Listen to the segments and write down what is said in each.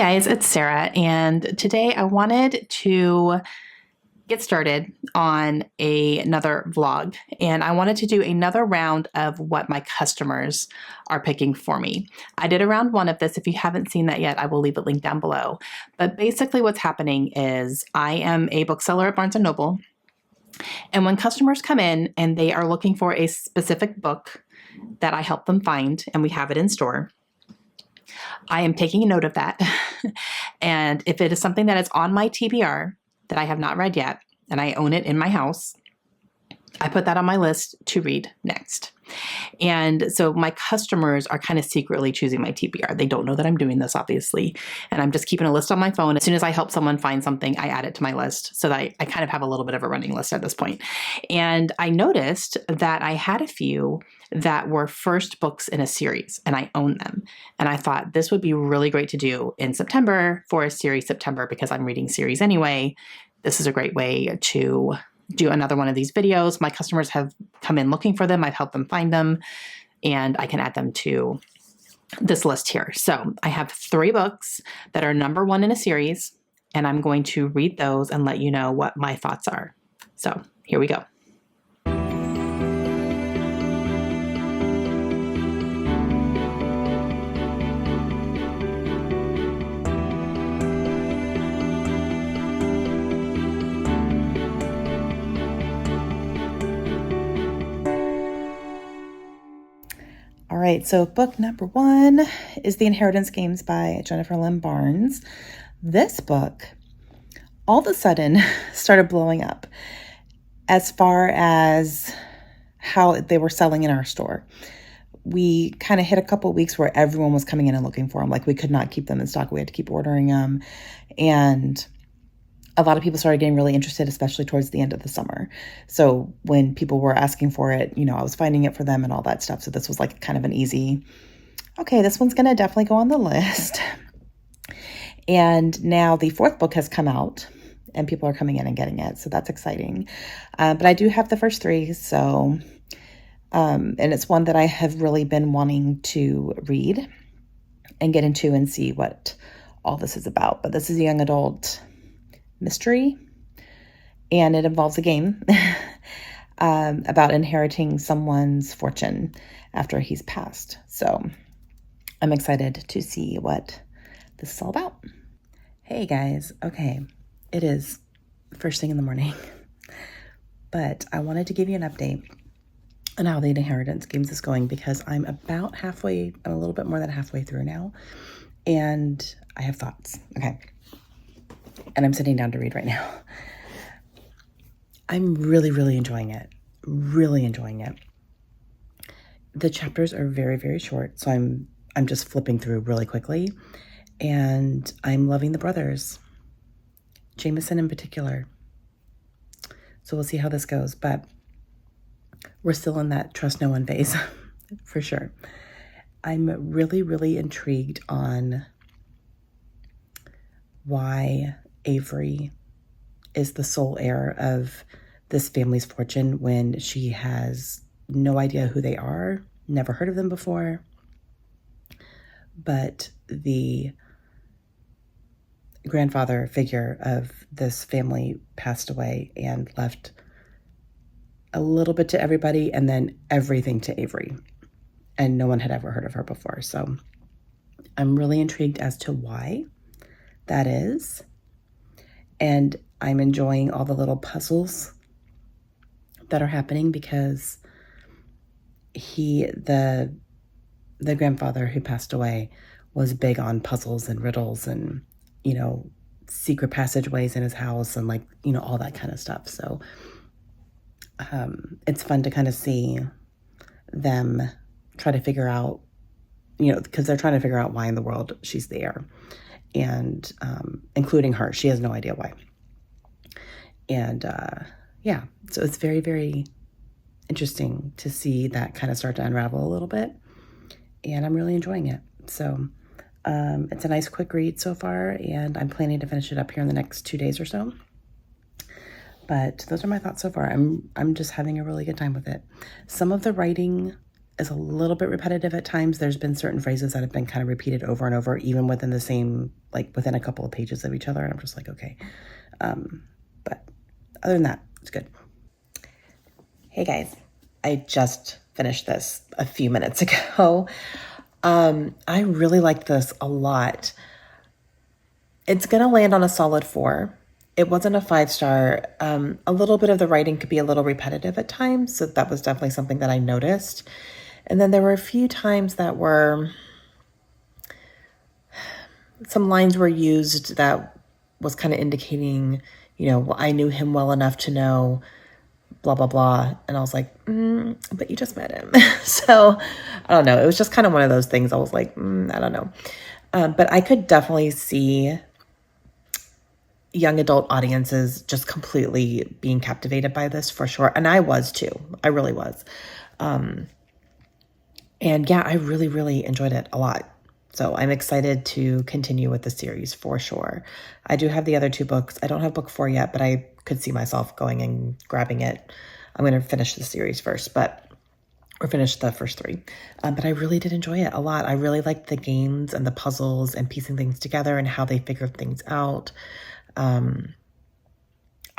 guys, it's Sarah, and today I wanted to get started on another vlog, and I wanted to do another round of what my customers are picking for me. I did a round one of this. If you haven't seen that yet, I will leave a link down below. But basically what's happening is I am a bookseller at Barnes & Noble, and when customers come in and they are looking for a specific book that I help them find, and we have it in store, I am taking a note of that. And if it is something that is on my TBR that I have not read yet, and I own it in my house, I put that on my list to read next. And so my customers are kind of secretly choosing my TBR. They don't know that I'm doing this, obviously. And I'm just keeping a list on my phone. As soon as I help someone find something, I add it to my list so that I kind of have a little bit of a running list at this point. And I noticed that I had a few that were first books in a series, and I own them. And I thought this would be really great to do in September for a series September, because I'm reading series anyway. This is a great way to do another one of these videos. My customers have come in looking for them. I've helped them find them, and I can add them to this list here. So I have 3 books that are number 1 in a series, and I'm going to read those and let you know what my thoughts are. So here we go. All right, so book number 1 is The Inheritance Games by Jennifer Lynn Barnes. This book all of a sudden started blowing up as far as how they were selling in our store. We kind of hit a couple of weeks where everyone was coming in and looking for them. Like, we could not keep them in stock. We had to keep ordering them. And a lot of people started getting really interested, especially towards the end of the summer. So when people were asking for it, I was finding it for them and all that stuff. So this was like kind of an easy, okay, this one's going to definitely go on the list. And now the 4th book has come out and people are coming in and getting it. So that's exciting. But I do have the first 3. So, and it's one that I have really been wanting to read and get into and see what all this is about. But this is a young adult mystery, and it involves a game about inheriting someone's fortune after he's passed. So I'm excited to see what this is all about. Hey guys, okay, it is first thing in the morning, but I wanted to give you an update on how the Inheritance Games is going, because I'm about halfway, I'm a little bit more than halfway through now, and I have thoughts. Okay. And I'm sitting down to read right now. I'm really, really enjoying it. Really enjoying it. The chapters are very, very short, so I'm just flipping through really quickly. And I'm loving the brothers. Jameson in particular. So we'll see how this goes. But we're still in that trust no one phase, for sure. I'm really, really intrigued on why Avery is the sole heir of this family's fortune when she has no idea who they are, never heard of them before. But the grandfather figure of this family passed away and left a little bit to everybody and then everything to Avery. And no one had ever heard of her before. So I'm really intrigued as to why that is. And I'm enjoying all the little puzzles that are happening, because the grandfather who passed away was big on puzzles and riddles and, secret passageways in his house and all that kind of stuff. So it's fun to kind of see them try to figure out, because they're trying to figure out why in the world she's there. And including her. She has no idea why. And yeah, so it's very, very interesting to see that kind of start to unravel a little bit. And I'm really enjoying it. So it's a nice quick read so far, and I'm planning to finish it up here in the next 2 days or so. But those are my thoughts so far. I'm just having a really good time with it. Some of the writing is a little bit repetitive at times. There's been certain phrases that have been kind of repeated over and over, even within the same, like within a couple of pages of each other. And I'm just like, okay. But other than that, it's good. Hey guys, I just finished this a few minutes ago. I really liked this a lot. It's going to land on a solid 4. It wasn't a 5-star. A little bit of the writing could be a little repetitive at times, so that was definitely something that I noticed. And then there were a few times that some lines were used that was kind of indicating, well, I knew him well enough to know blah, blah, blah. And I was like, but you just met him. So I don't know. It was just kind of one of those things. I was like, I don't know. But I could definitely see young adult audiences just completely being captivated by this for sure. And I was too. I really was. And yeah, I really, really enjoyed it a lot. So I'm excited to continue with the series for sure. I do have the other 2 books. I don't have book 4 yet, but I could see myself going and grabbing it. I'm going to finish the series first, or finish the first 3. But I really did enjoy it a lot. I really liked the games and the puzzles and piecing things together and how they figured things out. I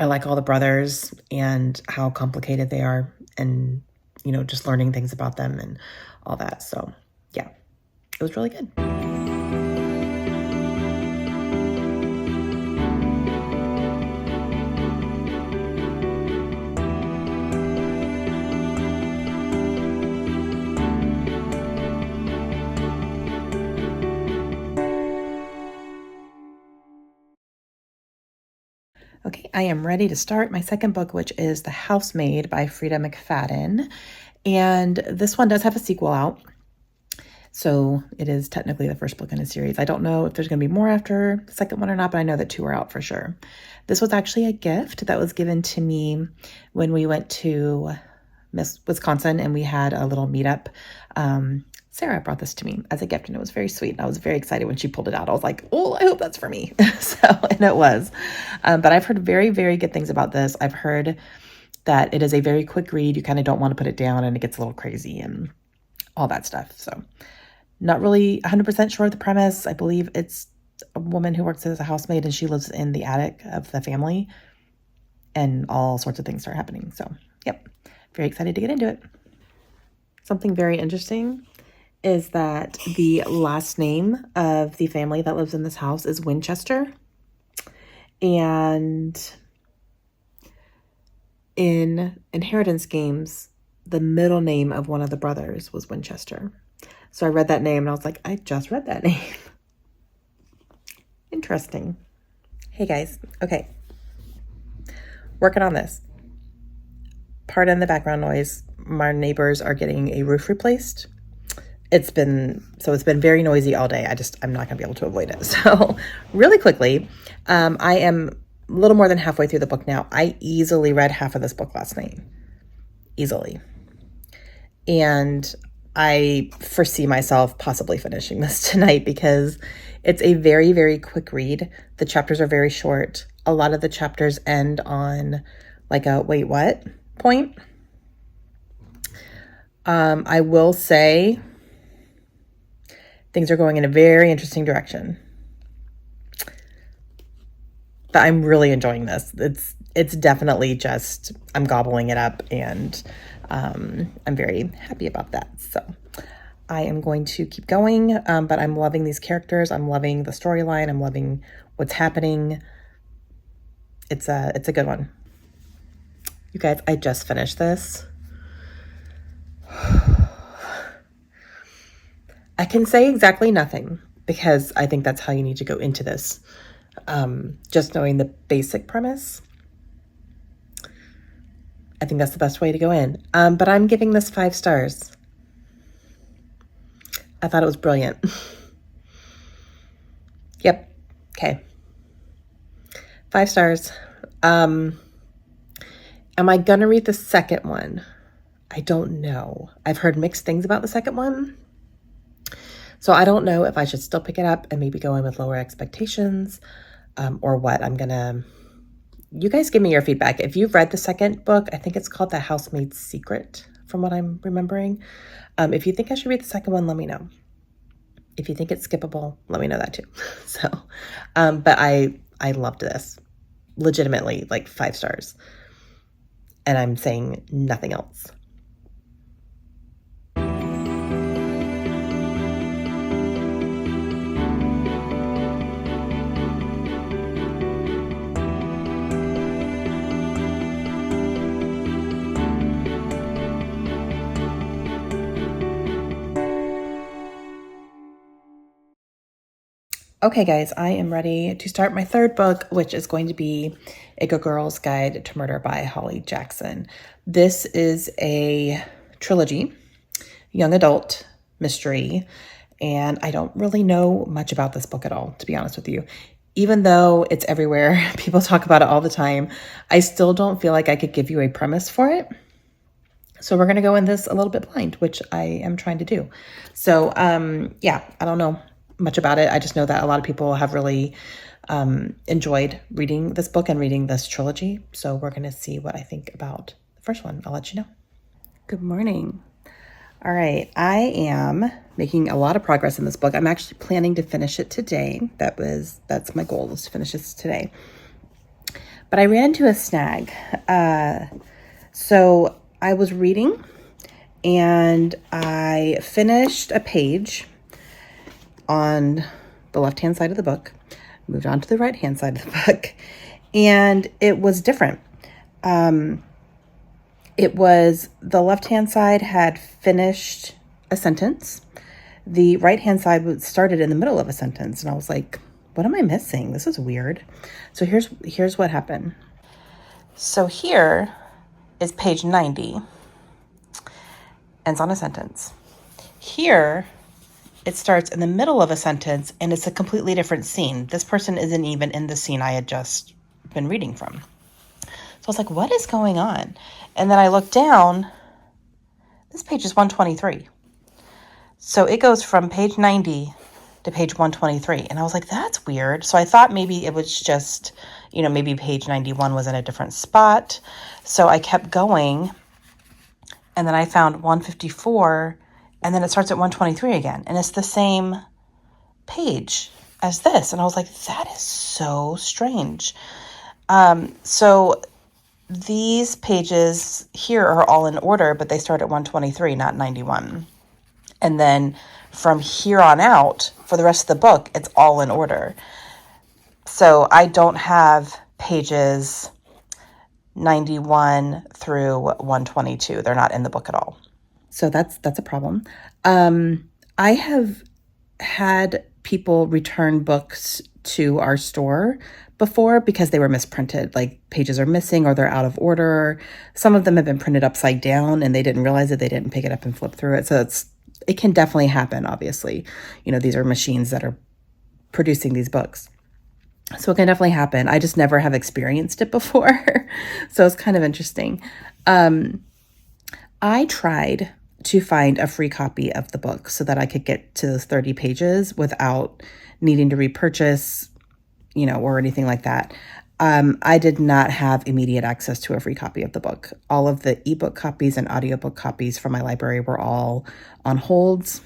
like all the brothers and how complicated they are, and, just learning things about them and all that. So yeah, it was really good. Okay, I am ready to start my second book, which is The Housemaid by Frida McFadden. And this one does have a sequel out. So it is technically the first book in a series. I don't know if there's going to be more after the second one or not, but I know that 2 are out for sure. This was actually a gift that was given to me when we went to Wisconsin and we had a little meetup. Sarah brought this to me as a gift, and it was very sweet. And I was very excited when she pulled it out. I was like, oh, I hope that's for me. And it was. But I've heard very, very good things about this. I've heard that it is a very quick read. You kind of don't want to put it down, and it gets a little crazy and all that stuff. So not really 100% sure of the premise. I believe it's a woman who works as a housemaid, and she lives in the attic of the family, and all sorts of things start happening. So, yep, very excited to get into it. Something very interesting is that the last name of the family that lives in this house is Winchester. And in inheritance games, the middle name of one of the brothers was Winchester. So I read that name and I was like, I just read that name. Interesting. Hey guys. Okay. Working on this. Pardon the background noise. My neighbors are getting a roof replaced. It's been very noisy all day. I'm not going to be able to avoid it. So really quickly, I am a little more than halfway through the book now. I easily read half of this book last night. Easily. And I foresee myself possibly finishing this tonight because it's a very, very quick read. The chapters are very short. A lot of the chapters end on like a wait, what point. I will say things are going in a very interesting direction. But I'm really enjoying this. It's definitely just, I'm gobbling it up, and I'm very happy about that. So I am going to keep going, but I'm loving these characters. I'm loving the storyline. I'm loving what's happening. It's a good one. You guys, I just finished this. I can say exactly nothing because I think that's how you need to go into this. Just knowing the basic premise. I think that's the best way to go in. But I'm giving this 5 stars. I thought it was brilliant. Yep. Okay. 5 stars. Am I gonna read the second one? I don't know. I've heard mixed things about the second one. So I don't know if I should still pick it up and maybe go in with lower expectations, or what. You guys give me your feedback. If you've read the second book, I think it's called The Housemaid's Secret from what I'm remembering. If you think I should read the second one, let me know. If you think it's skippable, let me know that too. So, but I loved this. Legitimately, like 5 stars. And I'm saying nothing else. Okay, guys, I am ready to start my third book, which is going to be A Good Girl's Guide to Murder by Holly Jackson. This is a trilogy, young adult mystery, and I don't really know much about this book at all, to be honest with you. Even though it's everywhere, people talk about it all the time, I still don't feel like I could give you a premise for it. So we're going to go in this a little bit blind, which I am trying to do. So, yeah, I don't know much about it. I just know that a lot of people have really enjoyed reading this book and reading this trilogy. So we're going to see what I think about the first one. I'll let you know. Good morning. All right. I am making a lot of progress in this book. I'm actually planning to finish it today. That's my goal, is to finish this today. But I ran into a snag. So I was reading and I finished a page on the left-hand side of the book, moved on to the right-hand side of the book, and it was different. It was the left-hand side had finished a sentence. The right-hand side started in the middle of a sentence, and I was like, what am I missing? This is weird. So here's what happened. So here is page 90, and it's on a sentence. Here, it starts in the middle of a sentence, and it's a completely different scene. This person isn't even in the scene I had just been reading from. So I was like, what is going on? And then I looked down. This page is 123. So it goes from page 90 to page 123. And I was like, that's weird. So I thought maybe it was just, maybe page 91 was in a different spot. So I kept going. And then I found 154. And then it starts at 123 again. And it's the same page as this. And I was like, that is so strange. So these pages here are all in order, but they start at 123, not 91. And then from here on out, for the rest of the book, it's all in order. So I don't have pages 91 through 122. They're not in the book at all. So that's a problem. I have had people return books to our store before because they were misprinted, like pages are missing or they're out of order. Some of them have been printed upside down and they didn't realize it. They didn't pick it up and flip through it. So it can definitely happen, obviously. These are machines that are producing these books. So it can definitely happen. I just never have experienced it before. So it's kind of interesting. I tried to find a free copy of the book so that I could get to those 30 pages without needing to repurchase, or anything like that. I did not have immediate access to a free copy of the book. All of the ebook copies and audiobook copies from my library were all on holds.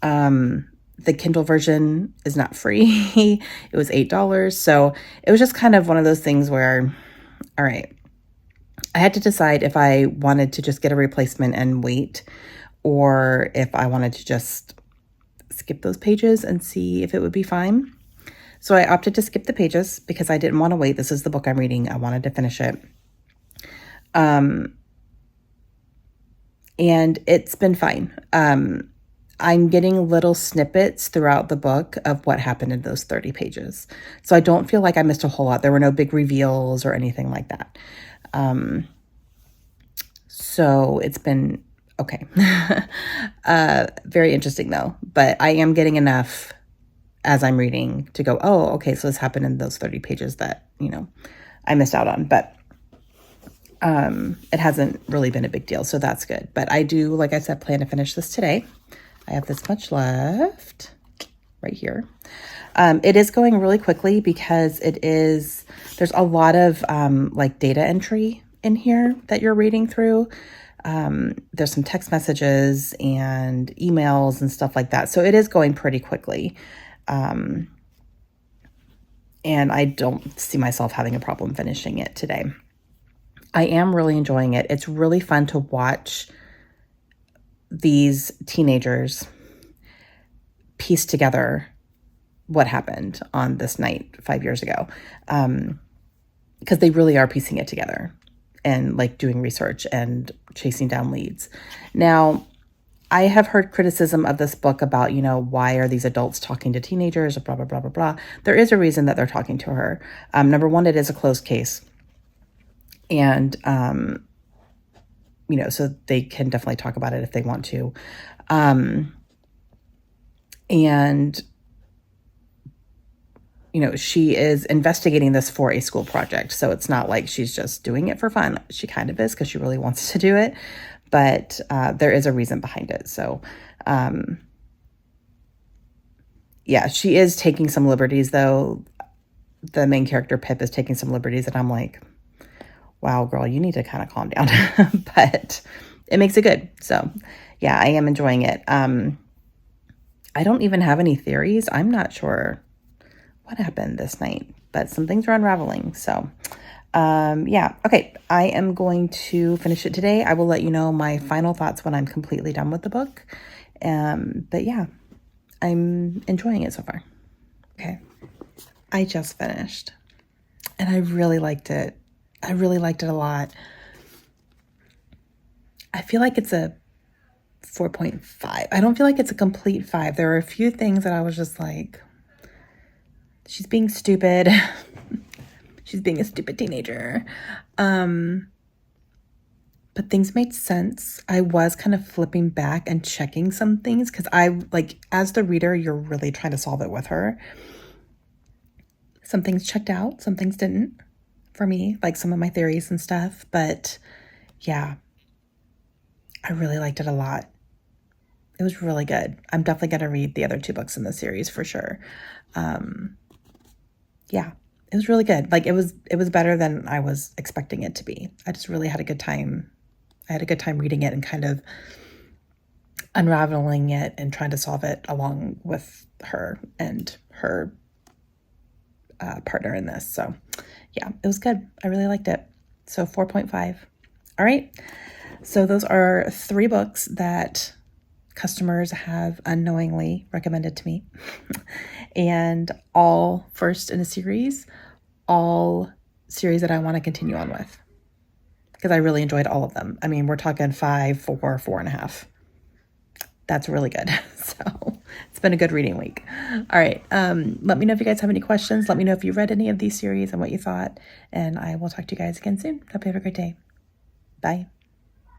The Kindle version is not free. It was $8. So it was just kind of one of those things where, all right, I had to decide if I wanted to just get a replacement and wait, or if I wanted to just skip those pages and see if it would be fine. So I opted to skip the pages because I didn't want to wait. This is the book I'm reading. I wanted to finish it. And it's been fine. I'm getting little snippets throughout the book of what happened in those 30 pages. So I don't feel like I missed a whole lot. There were no big reveals or anything like that. So it's been okay. Very interesting though, but I am getting enough as I'm reading to go, oh, okay, so this happened in those 30 pages that, I missed out on, but it hasn't really been a big deal. So that's good. But I do, like I said, plan to finish this today. I have this much left right here. It is going really quickly because there's a lot of like data entry in here that you're reading through. There's some text messages and emails and stuff like that. So it is going pretty quickly. And I don't see myself having a problem finishing it today. I am really enjoying it. It's really fun to watch these teenagers piece together what happened on this night 5 years ago. Because they really are piecing it together and like doing research and chasing down leads. Now, I have heard criticism of this book about, why are these adults talking to teenagers, blah, blah, blah, blah, blah. There is a reason that they're talking to her. Number one, it is a closed case. And, so they can definitely talk about it if they want to. She is investigating this for a school project. So it's not like she's just doing it for fun. She kind of is because she really wants to do it. But there is a reason behind it. So, she is taking some liberties, though. The main character, Pip, is taking some liberties. And I'm like, wow, girl, you need to kind of calm down. But it makes it good. So, yeah, I am enjoying it. I don't even have any theories. I'm not sure what happened this night, but some things are unraveling. So, okay. I am going to finish it today. I will let you know my final thoughts when I'm completely done with the book. But yeah, I'm enjoying it so far. Okay. I just finished and I really liked it. I really liked it a lot. I feel like it's a 4.5. I don't feel like it's a complete 5. There are a few things that I was just like, she's being stupid. She's being a stupid teenager. But things made sense. I was kind of flipping back and checking some things because as the reader, you're really trying to solve it with her. Some things checked out, some things didn't for me, like some of my theories and stuff. But yeah, I really liked it a lot. It was really good. I'm definitely going to read the other 2 books in the series for sure. Yeah, it was really good. Like it was better than I was expecting it to be. I just really had a good time. I had a good time reading it and kind of unraveling it and trying to solve it along with her and her partner in this. So yeah, it was good. I really liked it. So 4.5. All right. So those are 3 books that customers have unknowingly recommended to me and all first in a series, all series that I want to continue on with because I really enjoyed all of them. I mean, we're talking 5, 4, 4.5. That's really good. So it's been a good reading week. All right. Let me know if you guys have any questions. Let me know if you read any of these series and what you thought, and I will talk to you guys again soon. Hope you have a great day. Bye.